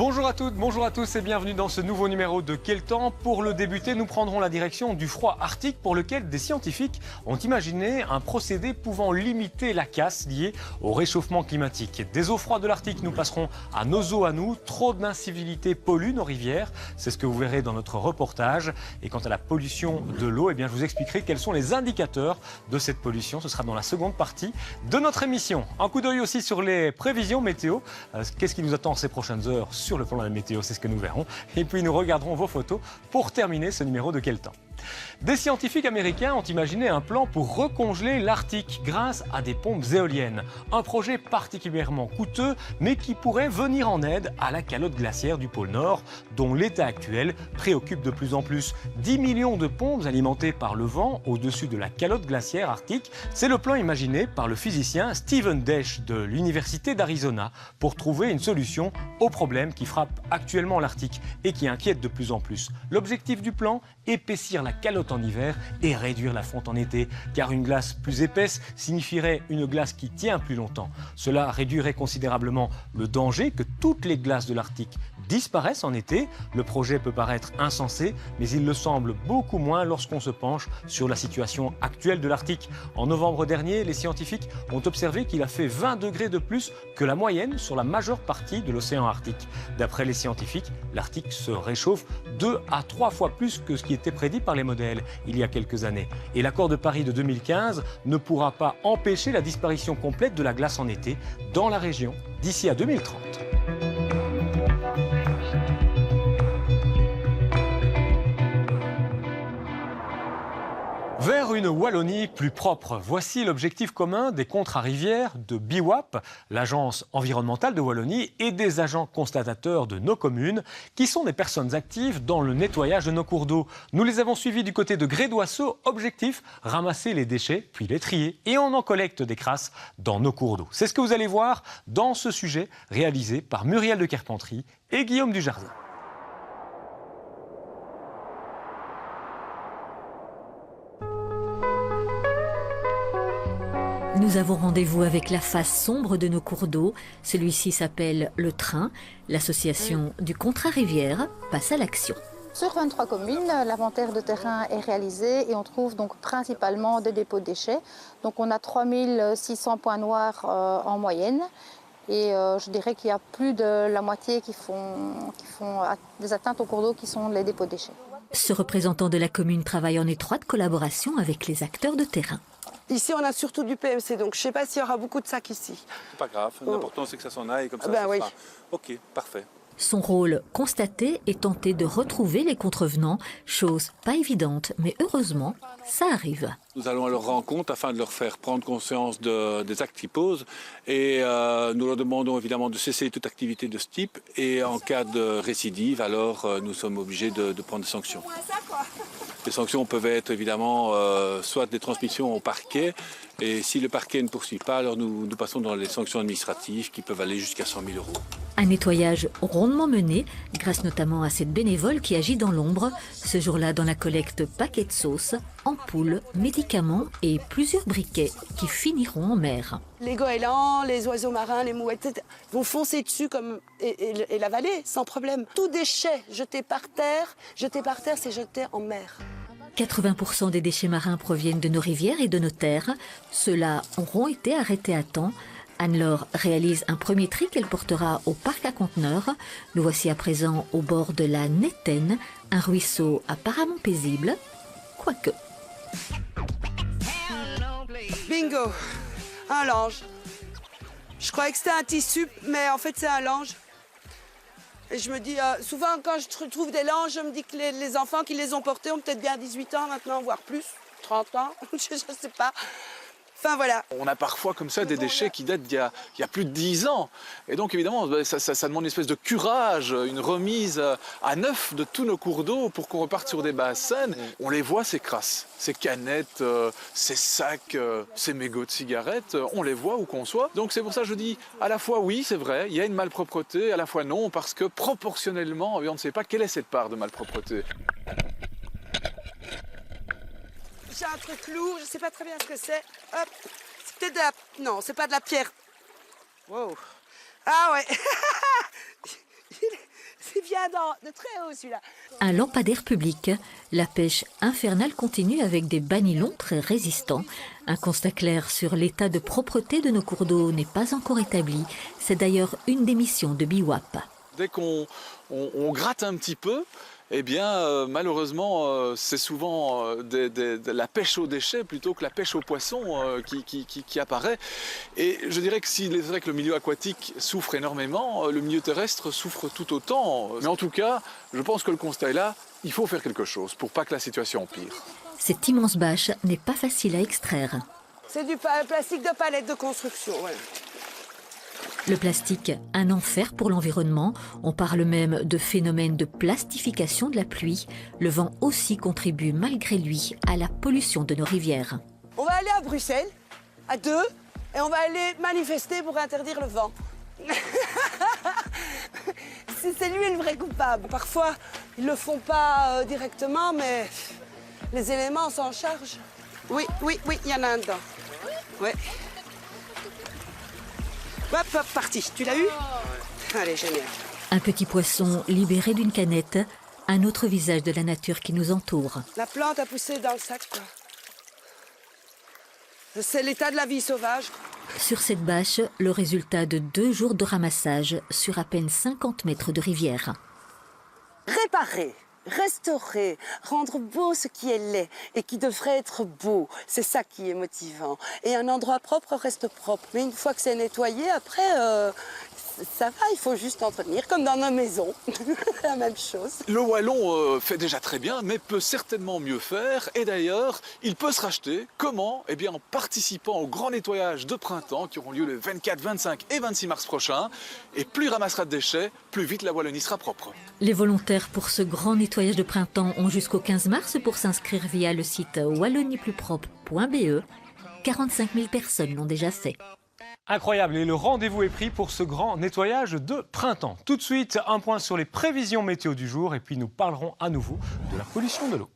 Bonjour à toutes, bonjour à tous et bienvenue dans ce nouveau numéro de Quel temps. Pour le débuter, nous prendrons la direction du froid arctique pour lequel des scientifiques ont imaginé un procédé pouvant limiter la casse liée au réchauffement climatique. Des eaux froides de l'Arctique, nous passerons à nos eaux à nous. Trop d'incivilités polluent nos rivières, c'est ce que vous verrez dans notre reportage. Et quant à la pollution de l'eau, je vous expliquerai quels sont les indicateurs de cette pollution. Ce sera dans la seconde partie de notre émission. Un coup d'œil aussi sur les prévisions météo. Qu'est-ce qui nous attend ces prochaines heures sur le plan de la météo, c'est ce que nous verrons. Et puis nous regarderons vos photos pour terminer ce numéro de Quel temps. Des scientifiques américains ont imaginé un plan pour recongeler l'Arctique grâce à des pompes éoliennes. Un projet particulièrement coûteux, mais qui pourrait venir en aide à la calotte glaciaire du pôle Nord, dont l'état actuel préoccupe de plus en plus. 10 millions de pompes alimentées par le vent au-dessus de la calotte glaciaire arctique, c'est le plan imaginé par le physicien Steven Desch de l'Université d'Arizona pour trouver une solution au problème qui frappe actuellement l'Arctique et qui inquiète de plus en plus. L'objectif du plan, épaissir la calotte en hiver et réduire la fonte en été, car une glace plus épaisse signifierait une glace qui tient plus longtemps. Cela réduirait considérablement le danger que toutes les glaces de l'Arctique disparaissent en été. Le projet peut paraître insensé, mais il le semble beaucoup moins lorsqu'on se penche sur la situation actuelle de l'Arctique. En novembre dernier, les scientifiques ont observé qu'il a fait 20 degrés de plus que la moyenne sur la majeure partie de l'océan Arctique. D'après les scientifiques, l'Arctique se réchauffe 2 à 3 fois plus que ce qui était prédit par les modèles il y a quelques années. Et l'accord de Paris de 2015 ne pourra pas empêcher la disparition complète de la glace en été dans la région d'ici à 2030. Vers une Wallonie plus propre. Voici l'objectif commun des contrats rivières de BIWAP, l'agence environnementale de Wallonie, et des agents constatateurs de nos communes, qui sont des personnes actives dans le nettoyage de nos cours d'eau. Nous les avons suivis du côté de Grédoisseau. Objectif, ramasser les déchets, puis les trier. Et on en collecte des crasses dans nos cours d'eau. C'est ce que vous allez voir dans ce sujet réalisé par Muriel de Carpentry et Guillaume Dujardin. Nous avons rendez-vous avec la face sombre de nos cours d'eau. Celui-ci s'appelle Le Train. L'association du Contrat Rivière passe à l'action. Sur 23 communes, l'inventaire de terrain est réalisé et on trouve donc principalement des dépôts de déchets. Donc on a 3600 points noirs en moyenne. Et je dirais qu'il y a plus de la moitié qui font des atteintes aux cours d'eau qui sont les dépôts de déchets. Ce représentant de la commune travaille en étroite collaboration avec les acteurs de terrain. Ici, on a surtout du PMC, donc je ne sais pas s'il y aura beaucoup de sacs ici. C'est pas grave, l'important c'est que ça s'en aille, comme ça, Oui. sera... Ok, parfait. Son rôle, constater et tenter de retrouver les contrevenants, chose pas évidente, mais heureusement, ça arrive. Nous allons à leur rencontre afin de leur faire prendre conscience des actes qu'ils posent et nous leur demandons évidemment de cesser toute activité de ce type et en cas de récidive, alors nous sommes obligés de prendre des sanctions. Les sanctions peuvent être évidemment soit des transmissions au parquet et si le parquet ne poursuit pas, alors nous passons dans les sanctions administratives qui peuvent aller jusqu'à 100 000 €. Un nettoyage rondement mené, grâce notamment à cette bénévole qui agit dans l'ombre, ce jour-là dans la collecte paquets de sauce, ampoules, médicaments et plusieurs briquets qui finiront en mer. Les goélands, les oiseaux marins, les mouettes etc., vont foncer dessus et l'avaler sans problème. Tout déchet jeté par terre, c'est jeté en mer. 80% des déchets marins proviennent de nos rivières et de nos terres. Ceux-là auront été arrêtés à temps. Anne-Laure réalise un premier tri qu'elle portera au parc à conteneurs. Nous voici à présent au bord de la Nétaine, un ruisseau apparemment paisible, quoique. Bingo, un lange. Je croyais que c'était un tissu, mais en fait c'est un lange. Et je me dis, souvent quand je trouve des langes, je me dis que les enfants qui les ont portés ont peut-être bien 18 ans maintenant, voire plus, 30 ans, je ne sais pas. Enfin voilà. On a parfois comme ça des déchets qui datent d'il y a plus de 10 ans. Et donc évidemment, ça demande une espèce de curage, une remise à neuf de tous nos cours d'eau pour qu'on reparte sur des bases saines. On les voit, ces crasses, ces canettes, ces sacs, ces mégots de cigarettes, on les voit où qu'on soit. Donc c'est pour ça que je dis, à la fois oui, c'est vrai, il y a une malpropreté, à la fois non, parce que proportionnellement, on ne sait pas quelle est cette part de malpropreté. J'ai un truc lourd, je ne sais pas très bien ce que c'est. Hop, c'est peut-être de la... Non, c'est pas de la pierre. Wow. Ah ouais. Il vient de très haut celui-là. Un lampadaire public, la pêche infernale continue avec des banylons très résistants. Un constat clair sur l'état de propreté de nos cours d'eau n'est pas encore établi. C'est d'ailleurs une des missions de BIWAP. Dès qu'on gratte un petit peu, eh bien, malheureusement, c'est souvent de la pêche aux déchets plutôt que la pêche aux poissons qui apparaît. Et je dirais que s'il est vrai que le milieu aquatique souffre énormément, le milieu terrestre souffre tout autant. Mais en tout cas, je pense que le constat est là, il faut faire quelque chose pour pas que la situation empire. Cette immense bâche n'est pas facile à extraire. C'est du plastique de palette de construction. Voilà. Le plastique, un enfer pour l'environnement. On parle même de phénomène de plastification de la pluie. Le vent aussi contribue malgré lui à la pollution de nos rivières. On va aller à Bruxelles, à 2, et on va aller manifester pour interdire le vent. C'est lui le vrai coupable. Parfois, ils ne le font pas directement, mais les éléments s'en chargent. Oui, il y en a un dedans. Ouais. Hop, parti. Tu l'as eu? Allez, génial. Un petit poisson libéré d'une canette, un autre visage de la nature qui nous entoure. La plante a poussé dans le sac, quoi. C'est l'état de la vie sauvage. Sur cette bâche, le résultat de 2 jours de ramassage sur à peine 50 mètres de rivière. Réparer, restaurer, rendre beau ce qui est laid et qui devrait être beau, c'est ça qui est motivant. Et un endroit propre reste propre. Mais une fois que c'est nettoyé, après, ça va, il faut juste entretenir, comme dans nos maisons. La même chose. Le wallon fait déjà très bien, mais peut certainement mieux faire. Et d'ailleurs, il peut se racheter. Comment? Eh bien, en participant au grand nettoyage de printemps qui auront lieu le 24, 25 et 26 mars prochain. Et plus il ramassera de déchets, plus vite la Wallonie sera propre. Les volontaires pour ce grand nettoyage de printemps ont jusqu'au 15 mars pour s'inscrire via le site wallonieplupropre.be. 45 000 personnes l'ont déjà fait. Incroyable, et le rendez-vous est pris pour ce grand nettoyage de printemps. Tout de suite, un point sur les prévisions météo du jour et puis nous parlerons à nouveau de la pollution de l'eau.